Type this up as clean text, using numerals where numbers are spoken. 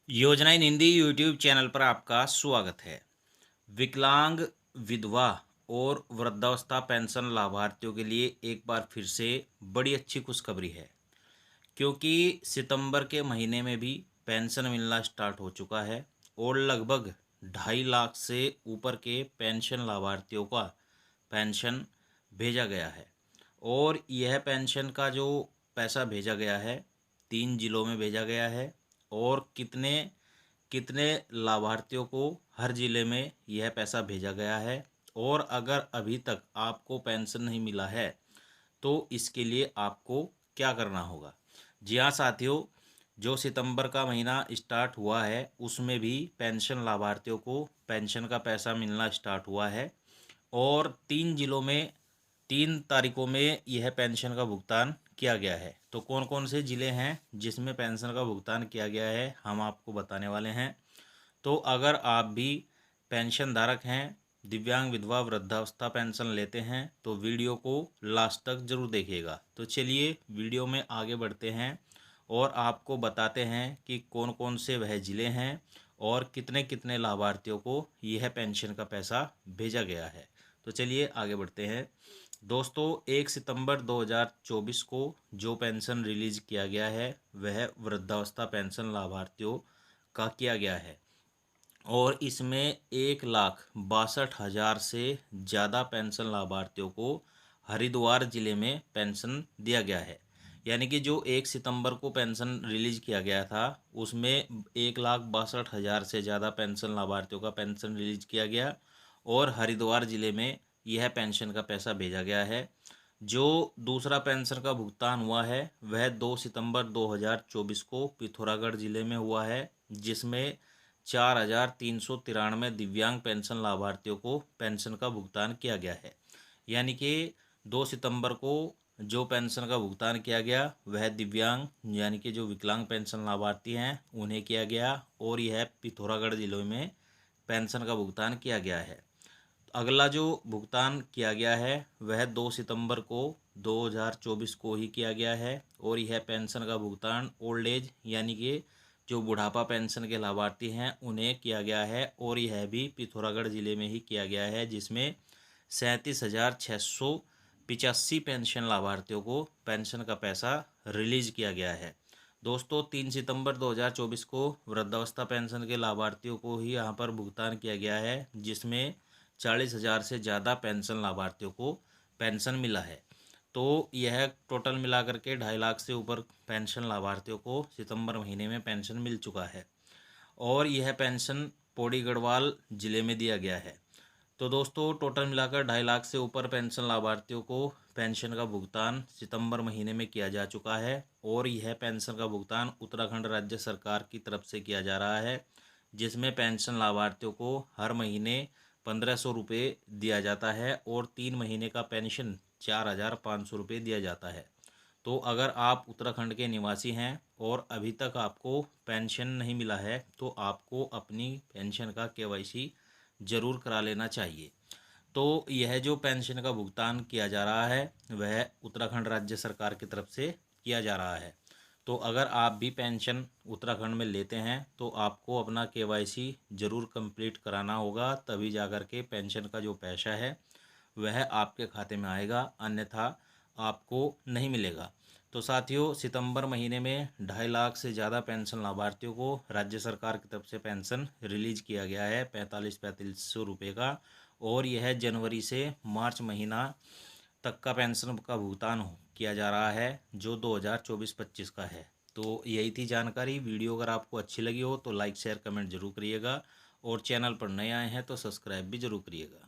योजना इन Hindi YouTube channel पर आपका स्वागत है। विकलांग, विधवा और वृद्धावस्था पेंशन लाभार्थियों के लिए एक बार फिर से बड़ी अच्छी खुशखबरी है, क्योंकि सितंबर के महीने में भी पेंशन मिलना स्टार्ट हो चुका है और लगभग 2.5 लाख से ऊपर के पेंशन लाभार्थियों का पेंशन भेजा गया है। और यह पेंशन का जो पैसा भेजा गया है, 3 जिलों में भेजा गया है। और कितने कितने लाभार्थियों को हर ज़िले में यह पैसा भेजा गया है, और अगर अभी तक आपको पेंशन नहीं मिला है तो इसके लिए आपको क्या करना होगा। जी हाँ साथियों, जो सितंबर का महीना स्टार्ट हुआ है उसमें भी पेंशन लाभार्थियों को पेंशन का पैसा मिलना स्टार्ट हुआ है। और 3 जिलों में 3 तारीखों में यह पेंशन का भुगतान किया गया है। तो कौन कौन से ज़िले हैं जिसमें पेंशन का भुगतान किया गया है, हम आपको बताने वाले हैं। तो अगर आप भी पेंशन धारक हैं, दिव्यांग, विधवा, वृद्धावस्था पेंशन लेते हैं तो वीडियो को लास्ट तक ज़रूर देखिएगा। तो चलिए वीडियो में आगे बढ़ते हैं और आपको बताते हैं कि कौन कौन से वह ज़िले हैं और कितने कितने लाभार्थियों को यह पेंशन का पैसा भेजा गया है। तो चलिए आगे बढ़ते हैं। दोस्तों, 1 सितंबर 2024 को जो पेंशन रिलीज़ किया गया है वह वृद्धावस्था पेंशन लाभार्थियों का किया गया है। और इसमें 1,62,000 से ज़्यादा पेंशन लाभार्थियों को हरिद्वार ज़िले में पेंशन दिया गया है। यानी कि जो 1 सितंबर को पेंशन रिलीज़ किया गया था उसमें 1,62,000 से ज़्यादा पेंशन लाभार्थियों का पेंशन रिलीज़ किया गया और हरिद्वार ज़िले में यह पेंशन का पैसा भेजा गया है। जो दूसरा पेंशन का भुगतान हुआ है वह 2 सितंबर 2024 को पिथौरागढ़ ज़िले में हुआ है, जिसमें 4,393 दिव्यांग पेंशन लाभार्थियों को पेंशन का भुगतान किया गया है। यानी कि 2 सितंबर को जो पेंशन का भुगतान किया गया वह दिव्यांग यानी कि जो विकलांग पेंशन लाभार्थी हैं उन्हें किया गया, और यह पिथौरागढ़ जिले में पेंशन का भुगतान किया गया है। अगला जो भुगतान किया गया है वह 2 सितंबर को 2024 को ही किया गया है, और यह पेंशन का भुगतान ओल्ड एज यानी कि जो बुढ़ापा पेंशन के लाभार्थी हैं उन्हें किया गया है, और यह भी पिथौरागढ़ ज़िले में ही किया गया है, जिसमें 37,685 पेंशन लाभार्थियों को पेंशन का पैसा रिलीज़ किया गया है। दोस्तों, 3 सितंबर 2024 को वृद्धावस्था पेंशन के लाभार्थियों को ही यहाँ पर भुगतान किया गया है, जिसमें 40,000 से ज़्यादा पेंशन लाभार्थियों को पेंशन मिला है। तो यह टोटल मिलाकर के 2.5 लाख से ऊपर पेंशन लाभार्थियों को सितंबर महीने में पेंशन मिल चुका है, और यह पेंशन पौड़ी गढ़वाल ज़िले में दिया गया है। तो दोस्तों, टोटल मिलाकर 2.5 लाख से ऊपर पेंशन लाभार्थियों को पेंशन का भुगतान सितंबर महीने में किया जा चुका है, और यह पेंशन का भुगतान उत्तराखंड राज्य सरकार की तरफ से किया जा रहा है, जिसमें पेंशन लाभार्थियों को हर महीने 1,500 रुपये दिया जाता है और 3 महीने का पेंशन 4,500 रुपये दिया जाता है। तो अगर आप उत्तराखंड के निवासी हैं और अभी तक आपको पेंशन नहीं मिला है तो आपको अपनी पेंशन का केवाईसी ज़रूर करा लेना चाहिए। तो यह जो पेंशन का भुगतान किया जा रहा है वह उत्तराखंड राज्य सरकार की तरफ से किया जा रहा है। तो अगर आप भी पेंशन उत्तराखंड में लेते हैं तो आपको अपना केवाईसी ज़रूर कंप्लीट कराना होगा, तभी जाकर के पेंशन का जो पैसा है वह आपके खाते में आएगा, अन्यथा आपको नहीं मिलेगा। तो साथियों, सितंबर महीने में 2.5 लाख से ज़्यादा पेंशन लाभार्थियों को राज्य सरकार की तरफ से पेंशन रिलीज़ किया गया है 45,000 रुपये का, और यह जनवरी से मार्च महीना तक का पेंशन का भुगतान किया जा रहा है जो 2024-25 का है। तो यही थी जानकारी। वीडियो अगर आपको अच्छी लगी हो तो लाइक शेयर कमेंट जरूर करिएगा, और चैनल पर नए आए हैं तो सब्सक्राइब भी जरूर करिएगा।